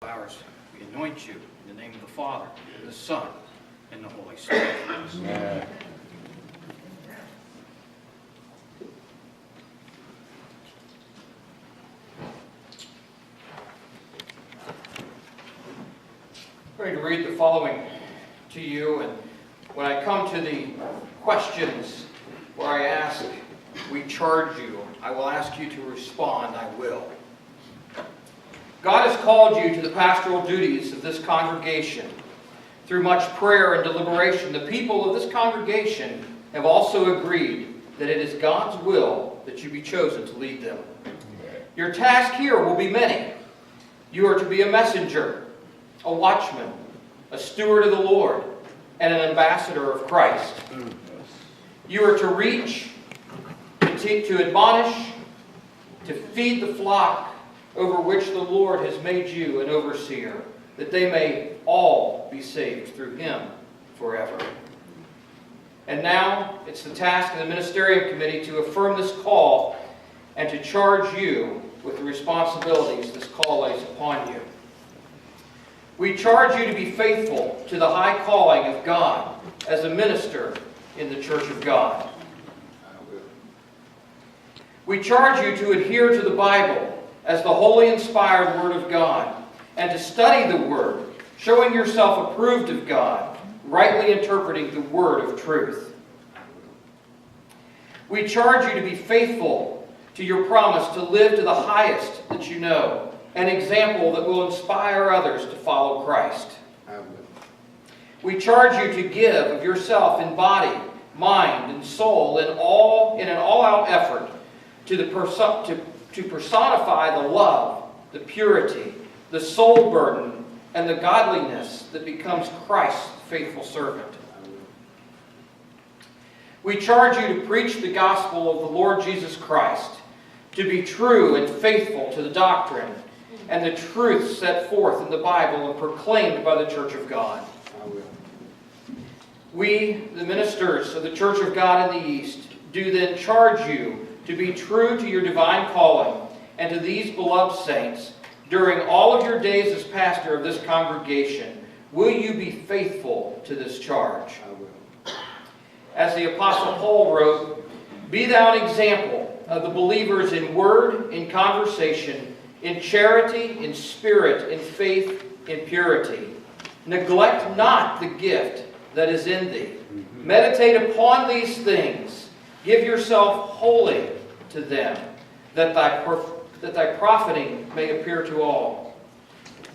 Ours, we anoint you in the name of the Father, and the Son, and the Holy Spirit. Amen. I'm going to read the following to you, and when I come to the questions where I ask, we charge you, I will ask you to respond, I will. God has called you to the pastoral duties of this congregation. Through much prayer and deliberation, the people of this congregation have also agreed that it is God's will that you be chosen to lead them. Your task here will be many. You are to be a messenger, a watchman, a steward of the Lord, and an ambassador of Christ. You are to reach, to admonish, to feed the flock over which the Lord has made you an overseer, that they may all be saved through him forever. And now it's the task of the Ministerium Committee to affirm this call and to charge you with the responsibilities this call lays upon you. We charge you to be faithful to the high calling of God as a minister in the Church of God. We charge you to adhere to the Bible as the holy inspired Word of God, and to study the Word, showing yourself approved of God, rightly interpreting the Word of truth. We charge you to be faithful to your promise to live to the highest that you know, an example that will inspire others to follow Christ. We charge you to give of yourself in body, mind, and soul in an all-out effort to personify the love, the purity, the soul burden, and the godliness that becomes Christ's faithful servant. We charge you to preach the gospel of the Lord Jesus Christ, to be true and faithful to the doctrine and the truths set forth in the Bible and proclaimed by the Church of God. We, the ministers of the Church of God in the East, do then charge you to be true to your divine calling and to these beloved saints during all of your days as pastor of this congregation. Will you be faithful to this charge? I will. As the Apostle Paul wrote, "Be thou an example of the believers in word, in conversation, in charity, in spirit, in faith, in purity. Neglect not the gift that is in thee. Meditate upon these things. Give yourself wholly to them, that thy profiting may appear to all.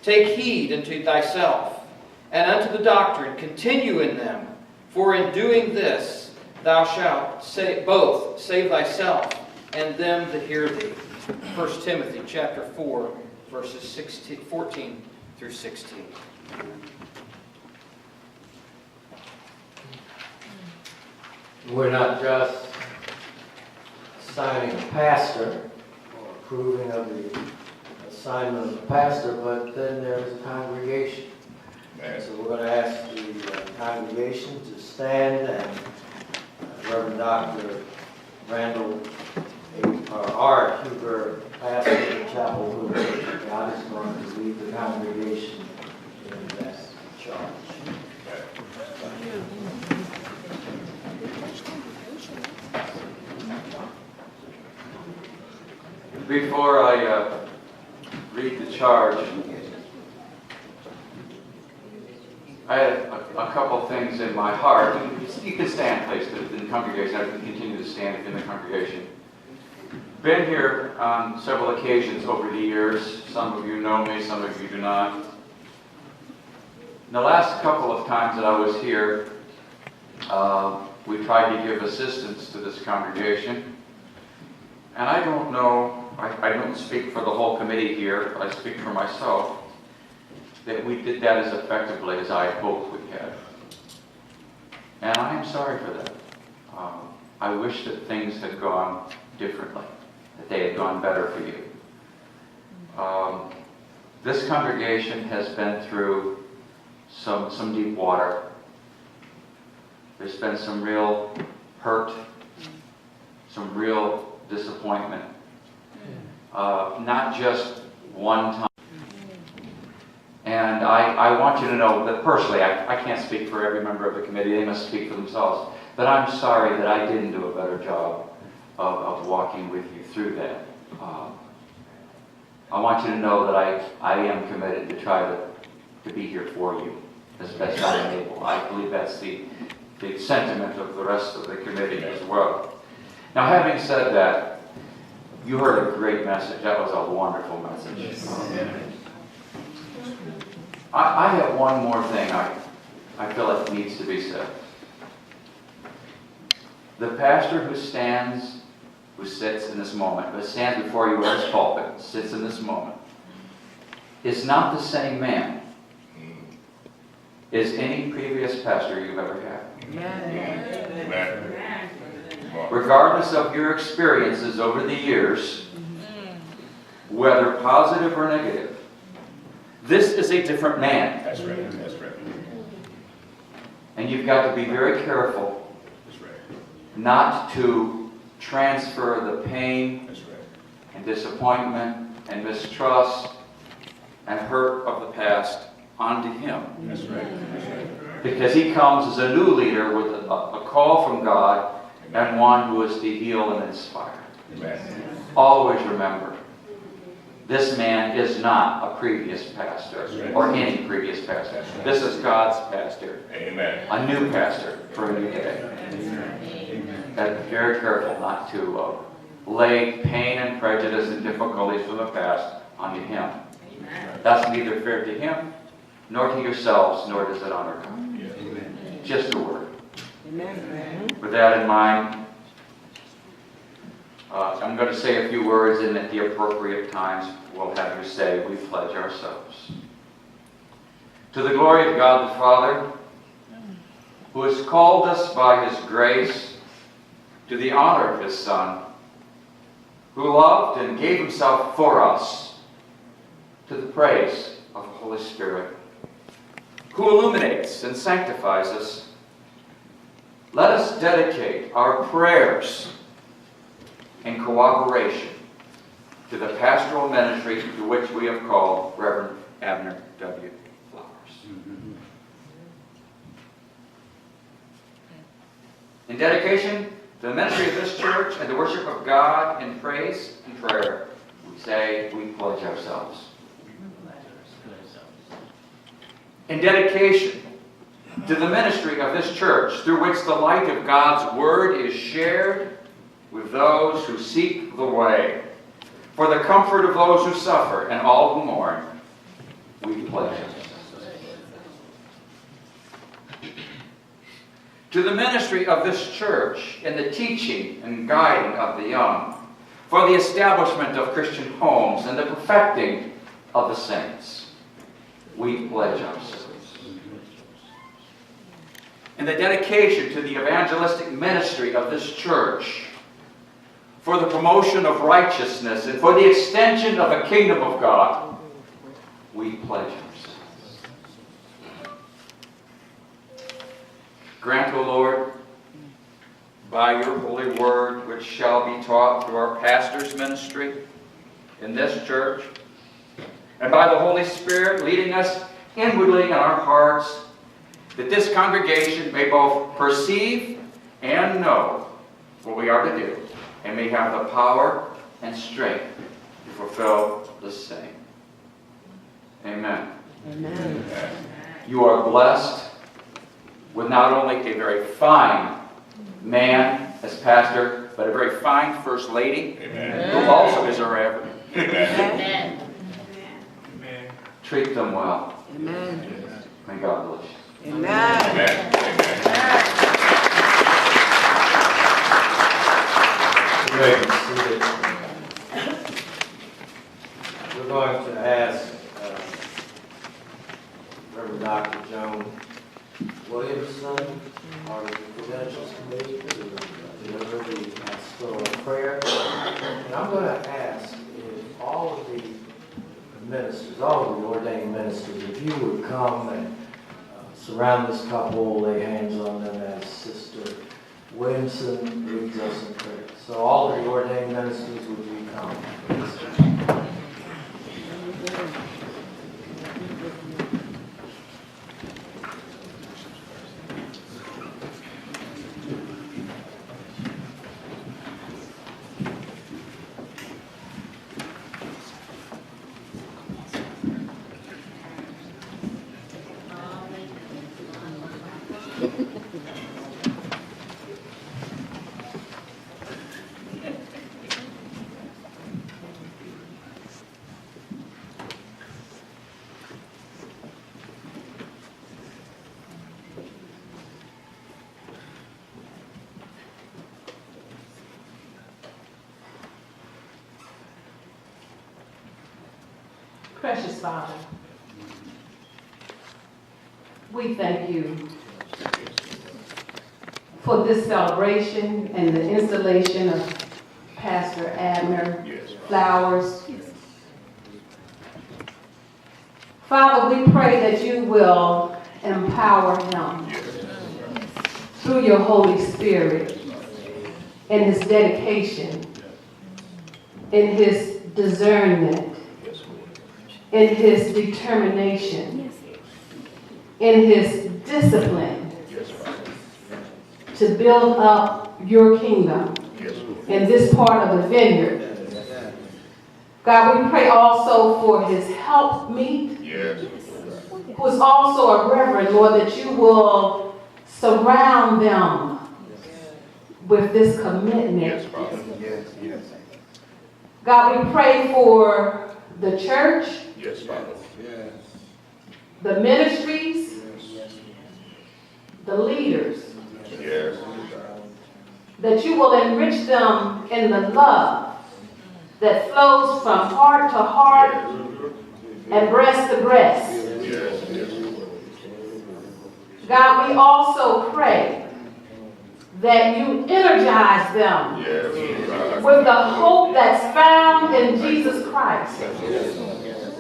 Take heed unto thyself, and unto the doctrine continue in them, for in doing this thou shalt both save thyself and them that hear thee." 1 Timothy chapter 4, verses 14 through 16. We're not just assigning a pastor or approving of the assignment of the pastor, but then there's a congregation. So we're going to ask the congregation to stand, and Reverend Dr. Randall R. Huber, pastor of the Chapel Room Church of God, is going to lead the congregation in that charge. Before I read the charge, I had a couple things in my heart. You can stand, please, in the congregation. I can continue to stand in the congregation. Been here on several occasions over the years. Some of you know me, some of you do not. In the last couple of times that I was here, we tried to give assistance to this congregation. And I don't know, I don't speak for the whole committee here, but I speak for myself, that we did that as effectively as I hoped we had. And I am sorry for that. I wish that things had gone differently, that they had gone better for you. This congregation has been through some deep water. There's been some real hurt, some real disappointment. Not just one time. And I want you to know that personally, I can't speak for every member of the committee, they must speak for themselves, but I'm sorry that I didn't do a better job of walking with you through that. I want you to know that I am committed to try to be here for you as best I am able. I believe that's the sentiment of the rest of the committee as well. Now, having said that, you heard a great message. That was a wonderful message. I have one more thing I feel like needs to be said. The pastor who sits in this moment, who stands before you in this pulpit, sits in this moment, is not the same man as any previous pastor you've ever had. Amen. Regardless of your experiences over the years, whether positive or negative, this is a different man. That's right. That's right. And you've got to be very careful That's right. not to transfer the pain That's right. and disappointment and mistrust and hurt of the past onto him. That's right. That's right. Because he comes as a new leader with a call from God and one who is to heal and inspire. Amen. Always remember, this man is not a previous pastor or any previous pastor. This is God's pastor, Amen. a new pastor for a new day. Got to be very careful not to lay pain and prejudice and difficulties from the past onto him. That's neither fair to him, nor to yourselves, nor does it honor God. Just a word. With that in mind, I'm going to say a few words, and at the appropriate times, we'll have you say, we pledge ourselves. To the glory of God the Father, who has called us by his grace, to the honor of his Son, who loved and gave himself for us, to the praise of the Holy Spirit, who illuminates and sanctifies us, let us dedicate our prayers in cooperation to the pastoral ministry to which we have called Reverend Abner W. Flowers. In dedication to the ministry of this church and the worship of God in praise and prayer, we say, we pledge ourselves. In dedication to the ministry of this church, through which the light of God's Word is shared with those who seek the way, for the comfort of those who suffer and all who mourn, we pledge ourselves. To the ministry of this church in the teaching and guiding of the young, for the establishment of Christian homes and the perfecting of the saints, we pledge ourselves. In the dedication to the evangelistic ministry of this church, for the promotion of righteousness and for the extension of the kingdom of God, we pledge ourselves. Grant, O Lord, by your holy word, which shall be taught through our pastor's ministry in this church, and by the Holy Spirit leading us inwardly in our hearts, that this congregation may both perceive and know what we are to do, and may have the power and strength to fulfill the same. Amen. Amen. You are blessed with not only a very fine man as pastor, but a very fine first lady, Amen. who also is a reverend. Amen. Treat them well. Amen. May God bless you. Amen. Amen. Amen. We're going to ask Reverend Dr. Joan Williamson, part of the Credentials Committee, to deliver the pastoral prayer. And I'm going to ask if all of the ministers, all of the ordained ministers, if you would come and surround this couple, lay hands on them as Sister Williamson leads us in prayer. So all of the ordained ministers, would you come? Precious Father, we thank you for this celebration and the installation of Pastor Abner Flowers. Father, we pray that you will empower him through your Holy Spirit in his dedication, in his discernment, in his determination, in his discipline to build up your kingdom in this part of the vineyard. God, we pray also for his helpmeet, who is also a reverend, Lord, that you will surround them with this commitment. God, we pray for the church, the ministries, the leaders, that you will enrich them in the love that flows from heart to heart and breast to breast. God, we also pray that you energize them with the hope that's found in Jesus Christ.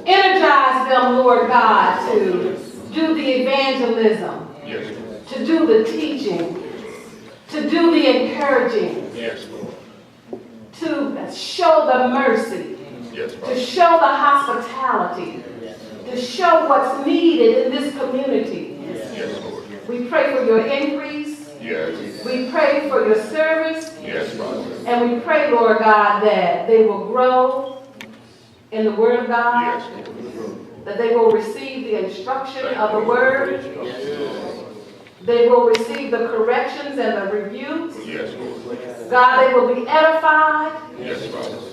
Energize them, Lord God, to do the evangelism, to do the teaching, to do the encouraging, to show the mercy, to show the hospitality, to show what's needed in this community. We pray for your increase. We pray for your service. And we pray, Lord God, that they will grow in the Word of God, that they will receive the instruction of the Word, they will receive the corrections and the rebukes. God, they will be edified.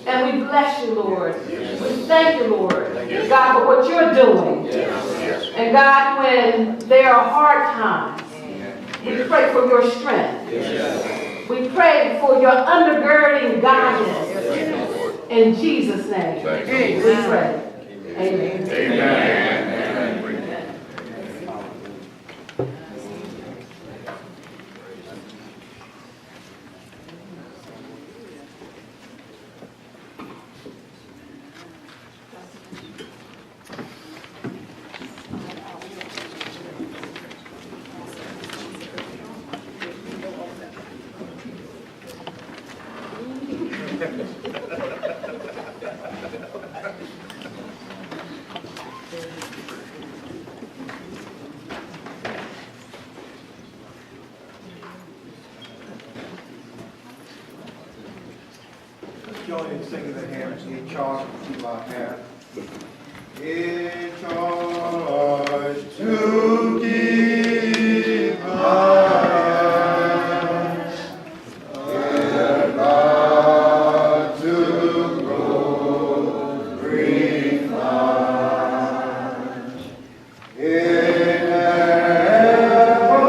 And we bless you, Lord. We thank you, Lord, God, for what you're doing. And God, when there are hard times, we pray for your strength. We pray for your undergirding guidance. In Jesus' name, we pray. Amen. Amen. Join in singing the hymn, in charge to our hand. In charge to keep my hand, and not to glorify. In ever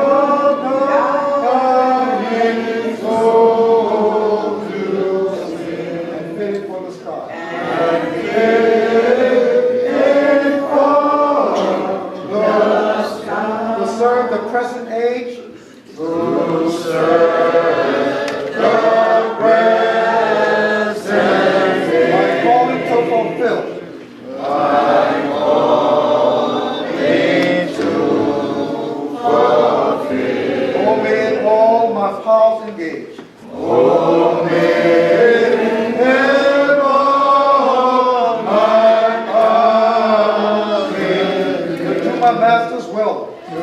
dying soul to sing, and fitted for the sky. And fitted for the sky. To serve the present age. To serve the present age. My calling to fulfill. My calling to fulfill. Oh, may in all my powers engage. Oh, may in all my powers engage. To do my master's will. To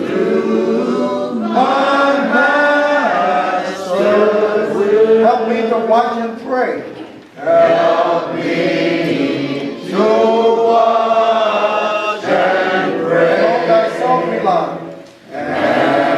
do my master's will. Help me to watch and pray. Help me to watch and pray. And on thyself rely. And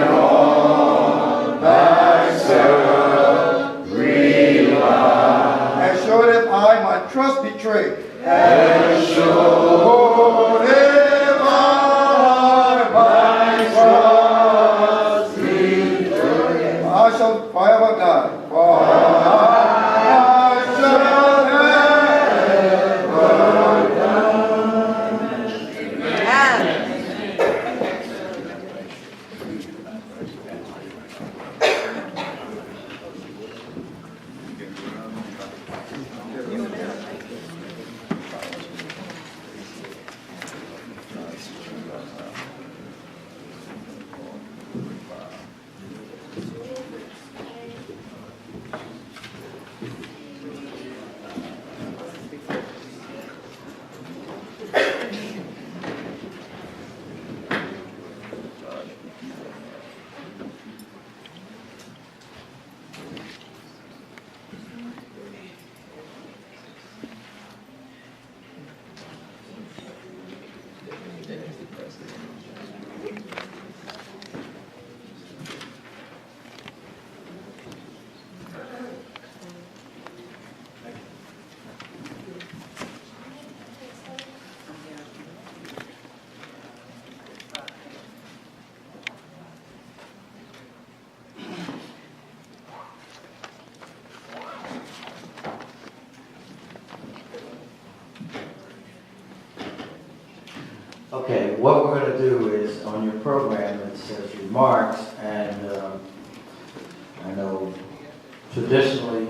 Okay, what we're going to do is, on your program, it says remarks, and I know traditionally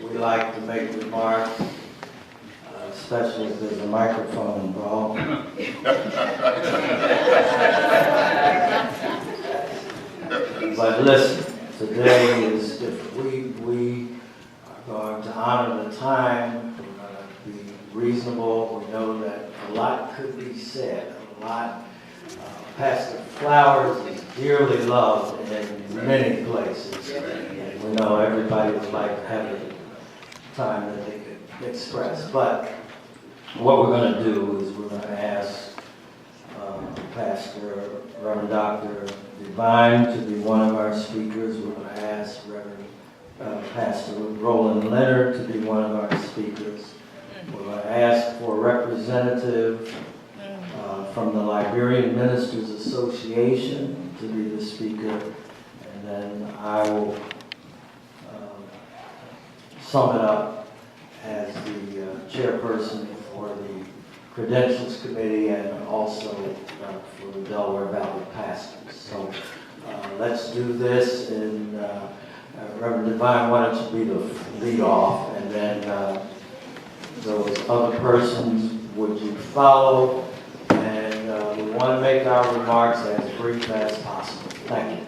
we like to make remarks, especially if there's a microphone involved. But listen, today is different. We are going to honor the time. We're going to be reasonable. We know that a lot could be said. A lot. Pastor Flowers is dearly loved in many places. And we know everybody would like to have a time that they could express. But what we're going to do is we're going to ask Pastor Reverend Dr. Divine to be one of our speakers. We're going to ask Reverend Pastor Roland Leonard to be one of our speakers. We're going to ask for a representative from the Liberian Ministers Association to be the speaker. And then I will sum it up as the chairperson for the Credentials Committee and also for the Delaware Valley Pastors. So let's do this, and Reverend Divine, why don't you be the lead off, and then those other persons, would you follow? And we want to make our remarks as brief as possible. Thank you.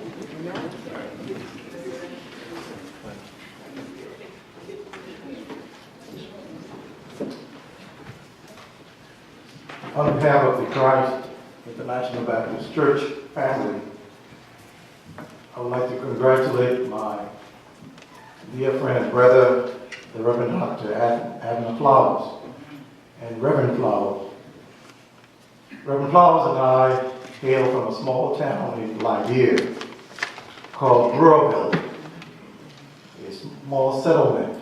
On behalf of the Christ International Baptist Church family, I would like to congratulate my dear friend and brother, the Reverend Dr. Abner Flowers, and Reverend Flowers. Reverend Flowers and I hail from a small town in Liberia called Burrowville. A small settlement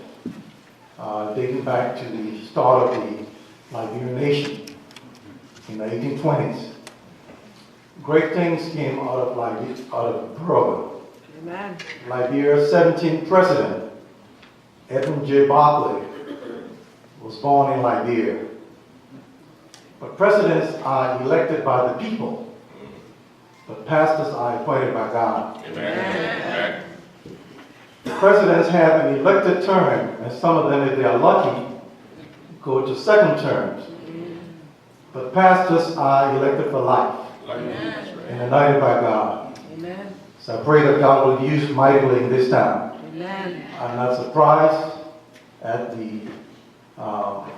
dating back to the start of the Liberian nation in the 1820s. Great things came out of Burrowville. Amen. Liberia's 17th president, Edmund J. Barclay, was born in Liberia. But presidents are elected by the people, but pastors are appointed by God. Amen. Presidents have an elected term, and some of them, if they are lucky, go to second terms. But pastors are elected for life and anointed by God. Amen. So I pray that God will use mightily in this time. Amen. I'm not surprised at the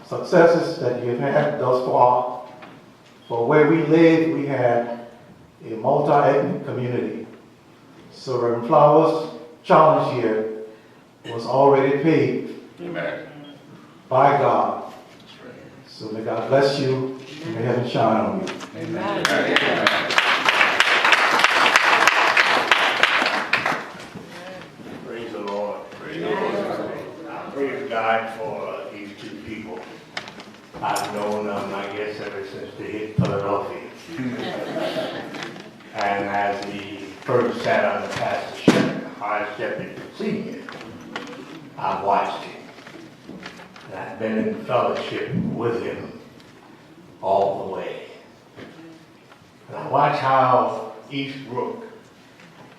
successes that you've had thus far. For where we live, we have a multi-ethnic community. So Reverend Flowers' challenge here was already paved Amen. by God. So may God bless you, and may heaven shine on you. Amen. Praise the Lord. Praise the Lord. I praise God for these two people. I've known them, I guess, ever since they hit Philadelphia. And as the first sat on the pastorship, High Shepherd Senior, I've watched him. And I've been in fellowship with him all the way. And I watch how East Brook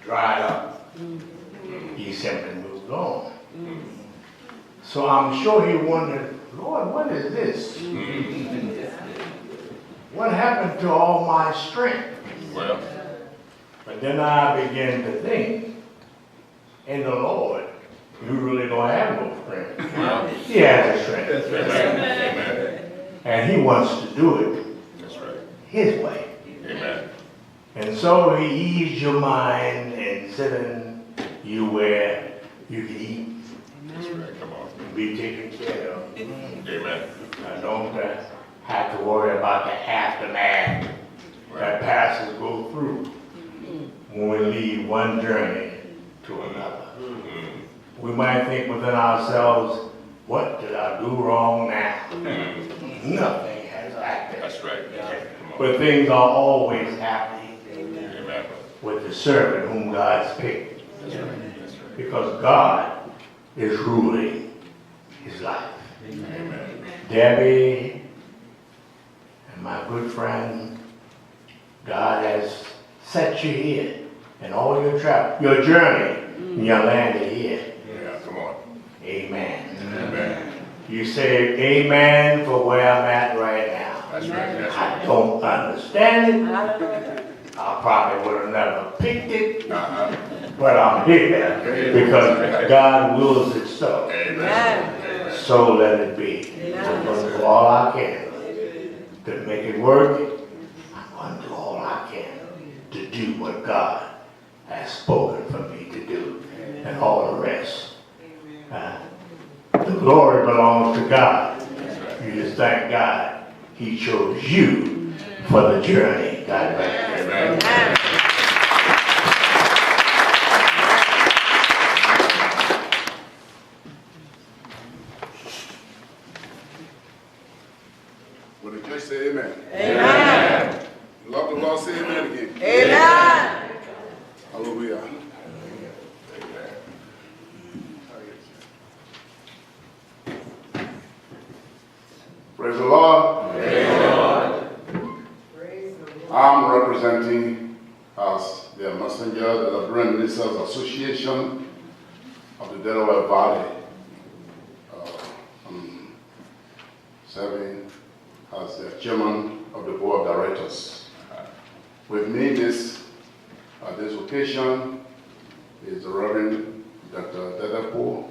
dried up. He simply moved on. So I'm sure he wondered, Lord, what is this? What happened to all my strength? Well, But then I began to think, in the Lord, you really don't have no strength. well, He has a strength. amen. And he wants to do it That's right. his way. Amen. And so he eased your mind and setting you where you can eat That's right. Come on. and be taken care of. Amen. I don't have to worry about the aftermath that pastors go through when we leave one journey to another. We might think within ourselves, what did I do wrong now? Nothing has happened. That's right. Come on. But things are always happening Amen. with the servant whom God's picked. That's right. That's right. Because God is ruling his life. Amen. Debbie and my good friend God has set you here, and all your your journey, and your landed here. Yeah, come on. Amen. Amen. You say amen for where I'm at right now. That's right. That's I right. don't understand it. I probably would have never picked it, but I'm here because God wills it so. Amen. So let it be. I'm going to do all I can to make it work. I'm going to do all I can to do what God has spoken for me to do, and all the rest. The glory belongs to God. You just thank God He chose you for the journey. God bless you. Amen. Will the church say amen? Amen. Love the Lord, say amen again. Amen. Hallelujah. Praise the Lord. I'm representing as the messenger, the Brand Ministers Association of the Delaware Valley. I'm serving as the chairman of the board of directors. With me this occasion is the Reverend Dr. Dedepo.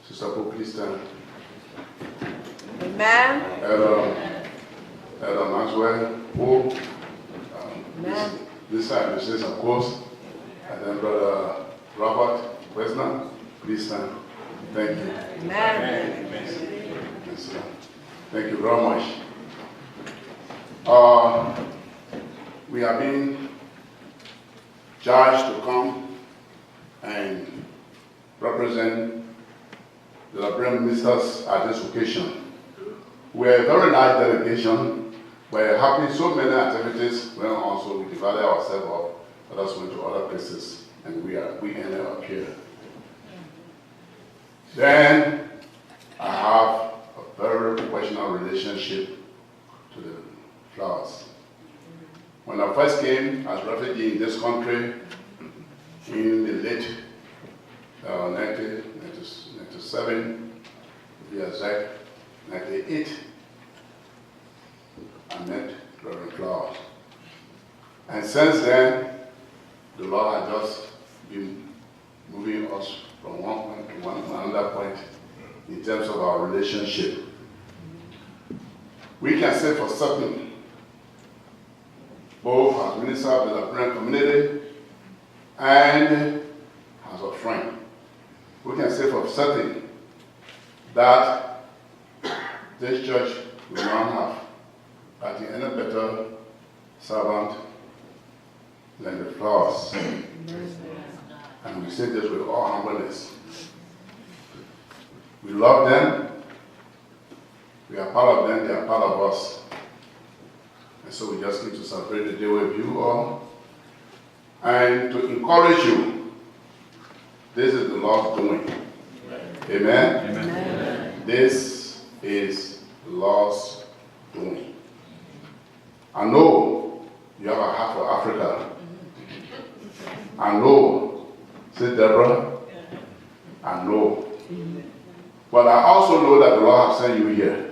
Sister Po, please stand. Amen. Elder Maxwell Po. Amen. This side, this is of course. And then Brother Robert Wesner, please stand. Thank you. Amen. Yes, sir. Thank you very much. We have been charged to come and represent the Liberian ministers at this occasion. We're a very large delegation. We're having so many activities. Well, also we divided ourselves up. Others went to other places, and we ended up here. Then I have a very professional relationship to the flowers. When I first came as refugee in this country in the late 1997, years back, 98, I met Reverend Flowers. And since then, the Lord has just been moving us from one point to another point in terms of our relationship. We can say for certain, both as minister of the Liberian community and as a friend, we can say for certain that this church will not have any better servant than the Flowers. And we say this with all humbleness. We love them. We are part of them. They are part of us. And so we just need to celebrate the day with you all. And to encourage you, this is the Lord's doing. Amen? Amen. This is the Lord's doing. I know you have a heart for Africa. I know, say Deborah, I know. But I also know that the Lord has sent you here.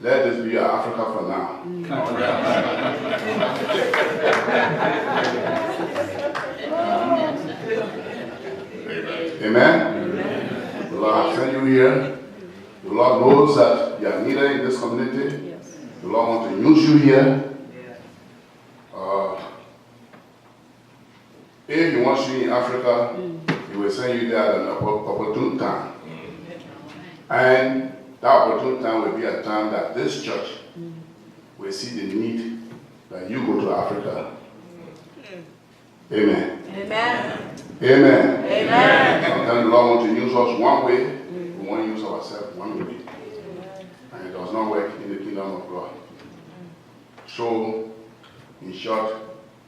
Let this be your Africa for now. Amen? The Lord has sent you here. The Lord knows that you are needed in this community. The Lord wants to use you here. If He wants you in Africa, He will send you there at an opportune time. And that opportune time will be a time that this church will see the need that you go to Africa. Amen. Amen. Amen. Amen. Sometimes the Lord wants to use us one way, we want to use ourselves one way. And it does not work in the kingdom of God. So, in short,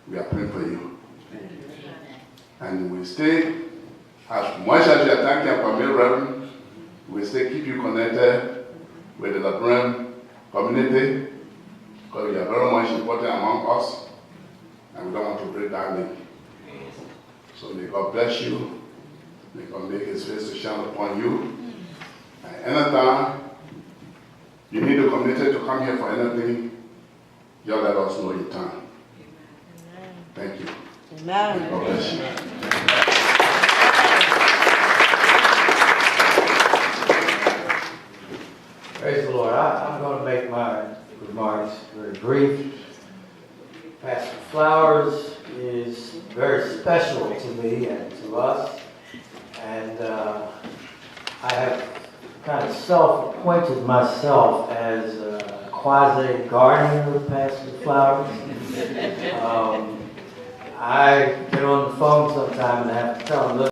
we are praying for you. And we stay, as much as we are thanking our family, Reverend, we stay keep you connected with the Liberian community, because we are very much much important among us, and we don't want to break that link. So may God bless you. May God make his face to shine upon you. And anytime you need to committed to come here for anything, you let us know your time. Thank you. Amen. God bless you. Praise the Lord. I'm going to make my remarks very brief. Pastor Flowers is very special to me and to us. And I have kind of self-appointed myself as a quasi-guardian of Pastor Flowers. I get on the phone sometime and have to tell him, look,